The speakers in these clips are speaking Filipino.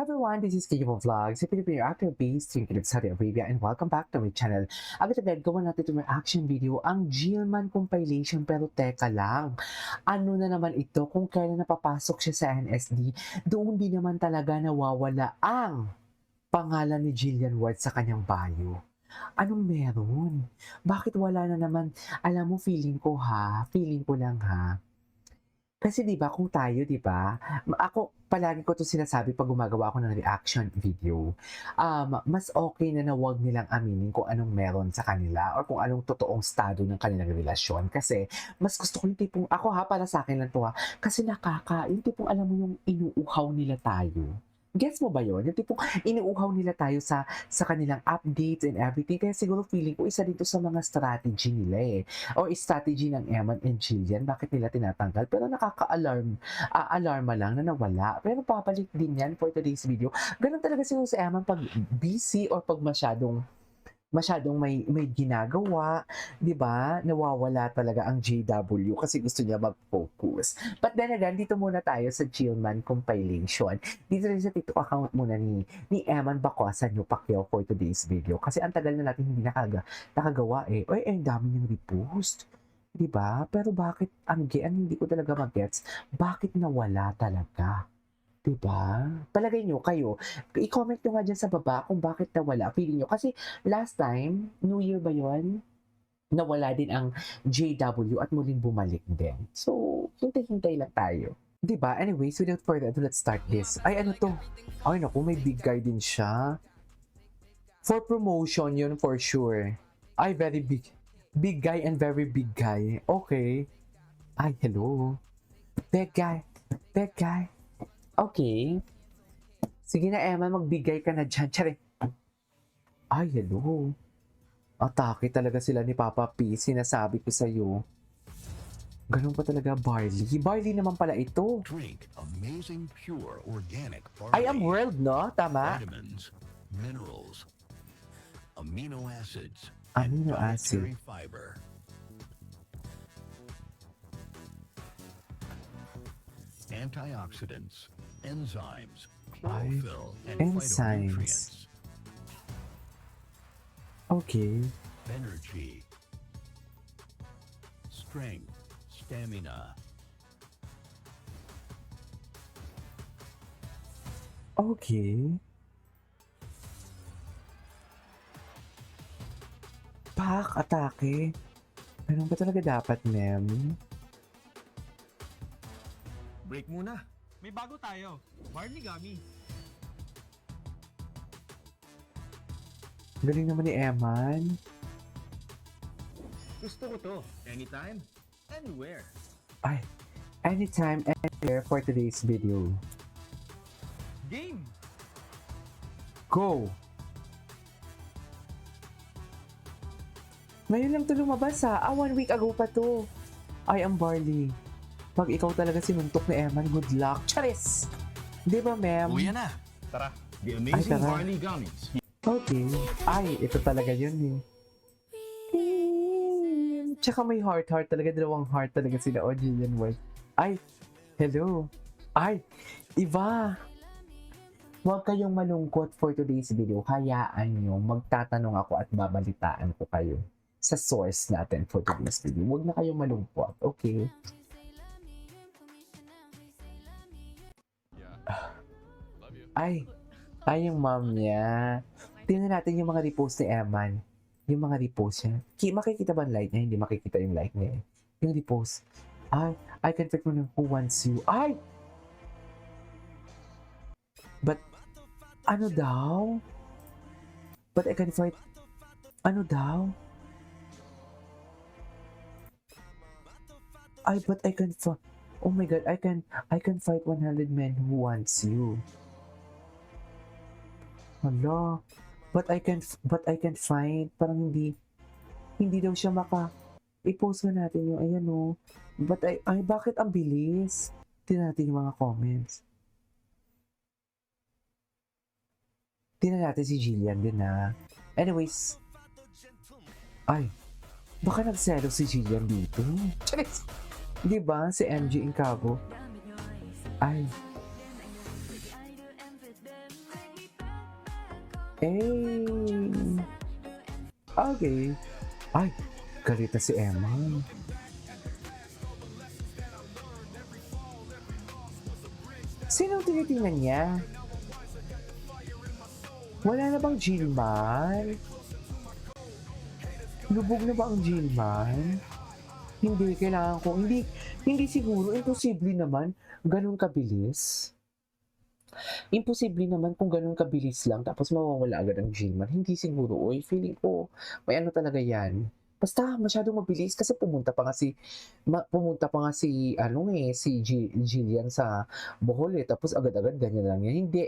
Hi everyone, this is Kiko Vlogs, a Filipino actor based in Saudi Arabia, and welcome back to my channel. Agad-agad gawa natin itong reaction video, ang Gilman compilation, pero teka lang. Ano na naman ito kung kailan napapasok siya sa NSD, doon din naman talaga nawawala ang pangalan ni Jillian Ward sa kanyang bio. Anong meron? Bakit wala na naman? Alam mo, feeling ko lang ha, kasi 'di ba kung tayo 'di ba, ako palagi ko 'to sinasabi 'pag gumagawa ako ng reaction video, mas okay na na wag nilang aminin kung anong meron sa kanila or kung anong totoong estado ng kanilang relasyon. Kasi mas gusto ko yung tipong ako ha, para sa'kin lang 'to ha, kasi yung tipong alam mo yung inuuhaw nila tayo. Gets mo ba yun? Yung tipong inuuhaw nila tayo sa kanilang updates and everything. Kaya siguro feeling ko isa dito sa mga strategy nila eh or strategy ng Eman and Jillian, bakit nila tinatanggal? Pero alarma lang na nawala. Pero papalik din yan for today's video. Ganun talaga siguro sa Eman pag busy or pag masyadong may ginagawa, 'di ba? Nawawala talaga ang JW kasi gusto niya mag-focus. But then again, dito muna tayo sa Gilman compilation. Dito rin sa TikTok account muna ni Eman Bacosa New Pacquiao for today's video. Kasi ang tagal na natin hindi nakagawa eh. Oy, ang dami niyang repost. 'Di ba? Pero bakit ang hindi ko talaga magets, bakit nawala talaga? 'Di ba? Palagay niyo kayo, i-comment niyo nga diyan sa baba kung bakit nawala, feeling niyo. Kasi last time, New Year ba 'yun? Nawala din ang JW at muling bumalik din. So, hintay-hintay lang tayo. 'Di ba? Anyways, without further ado, let's start this. Ay, ano 'to? Ay naku, may big guy din siya. For promotion 'yun for sure. Ay, very big. Big guy and very big guy. Okay. Ay, hello. Big guy. Big guy. Okay. Sige na, Emma, magbigay ka na dyan. Tsari. Ay, hello. Atake talaga sila ni Papa P. Sinasabi ko sa'yo. Ganun pa talaga, Barley. Barley naman pala ito. Drink amazing pure organic Ay, ang barley, world, no? Tama? vitamins, minerals, amino acids, Amino and acid. dietary fiber. Antioxidants, enzymes, chlorophyll, and enzymes. phytonutrients. Okay. Energy, strength, stamina, Okay. Pak, atake. Ganun ba talaga dapat, ma'am? Break muna. May bago tayo. Barley Gummy. Galing naman ni Eman. Gusto ko to. Anytime, anywhere. Ay, anytime, anywhere for today's video. Game! Go! Ngayon lang ito lumabas ha. 1 week ago pa to. Ay, ang Barley. Pag ikaw talaga sinuntok ni Eman, good luck. Charis! Di ba, ma'am? Uya na. Tara. The Amazing tara. Barley Gummies. Okay. Ay, ito talaga yun eh. Tsaka may heart talaga. Dalawang heart talaga sila. O, Jillian Ward. Ay, hello. Ay, iba. Huwag kayong malungkot for today's video. Hayaan nyo, magtatanong ako at babalitaan ko kayo sa source natin for today's video. Huwag na kayong malungkot, okay? Ay, yung mom niya. Tingnan natin yung mga repost ni Eman. Yung mga repost niya. Makikita ba ang like niya? Hindi makikita yung like niya. Yung repost. Ay, I can fit mo ng who wants you. Ay! But, ano daw? But I can fight. Ano daw? Ay, but I can fight. Oh my God, I can fight 100 men who wants you. Hala. But I can fight. Parang hindi daw siya i-post na natin yung, ayan o. But bakit ang bilis? Tingnan natin yung mga comments. Tingnan natin si Jillian din na. Anyways. Ay. Baka nagselo si Jillian dito. Charis! Diba? Si MJ Incabo. Ay. Eh. Okay. Ay, galit na si Emma. Sino tinitingnan niya? Wala na bang Gilman? Lubog na ba ang Gilman? Hindi, kailangan ko. Hindi siguro. Imposible naman. Ganun kabilis. Imposible naman kung ganun kabilis lang tapos mawawala agad ang Gilman. Hindi siguro. Oy, feeling ko may ano talaga yan. Basta masyadong mabilis kasi pumunta pa nga si Jillian sa Bohol eh. Tapos agad-agad ganyan lang yan. Hindi.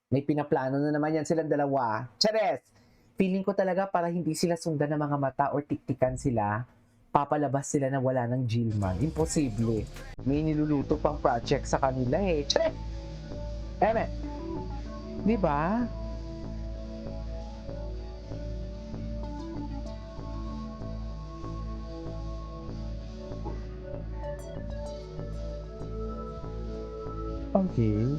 May pinaplano na naman yan silang dalawa. Chares! Feeling ko talaga para hindi sila sundan ng mga mata or tiktikan sila, papalabas sila na wala ng Gilman. Imposible. May niluluto pang project sa kanila eh. Chares! Eme! Di ba? Okay.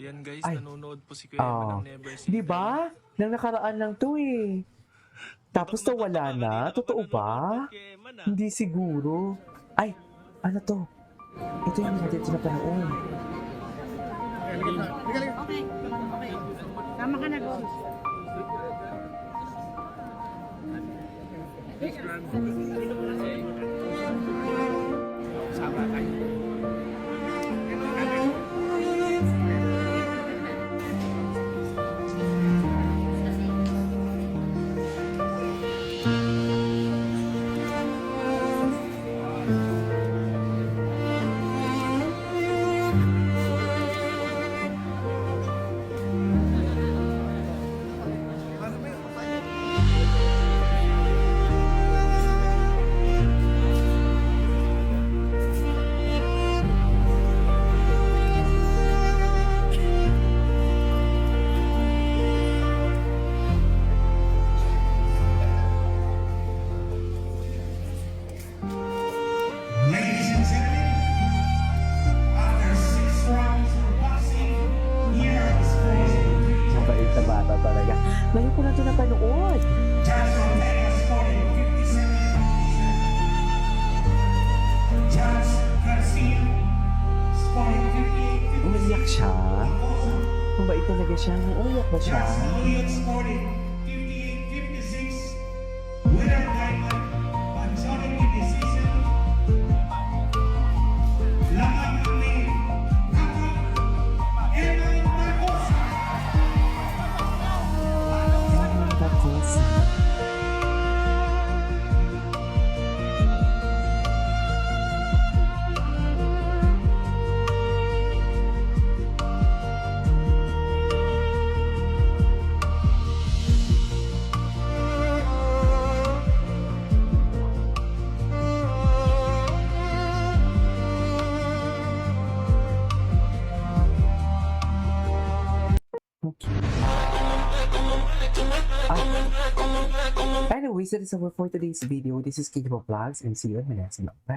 Yan guys, Ay. nanonood po si Kuya Eman ng Never Say Di ba? Nang nakaraan lang to eh. Tapos to wala na? Totoo ba? Hindi siguro. Ay, ano to? Ito yung natin ito na panoon. Okay. Tama ka na, Gold. Ladies and gentlemen, after 6 rounds of boxing, here is Mabait na bata talaga. Ngayon ko na ito napanood. Judge Ortega scoring 57. Judge Garcia scoring 58. Umiyak siya. Mabait talaga siya. Umiyak ba siya? Judge Julian scoring 58-56. Winner by majority decision. Laban ni Papa Eman Marcosa. Tapos, anyways, that is all for today's video. This is Kid Vlogs and see you in my next vlog. Bye!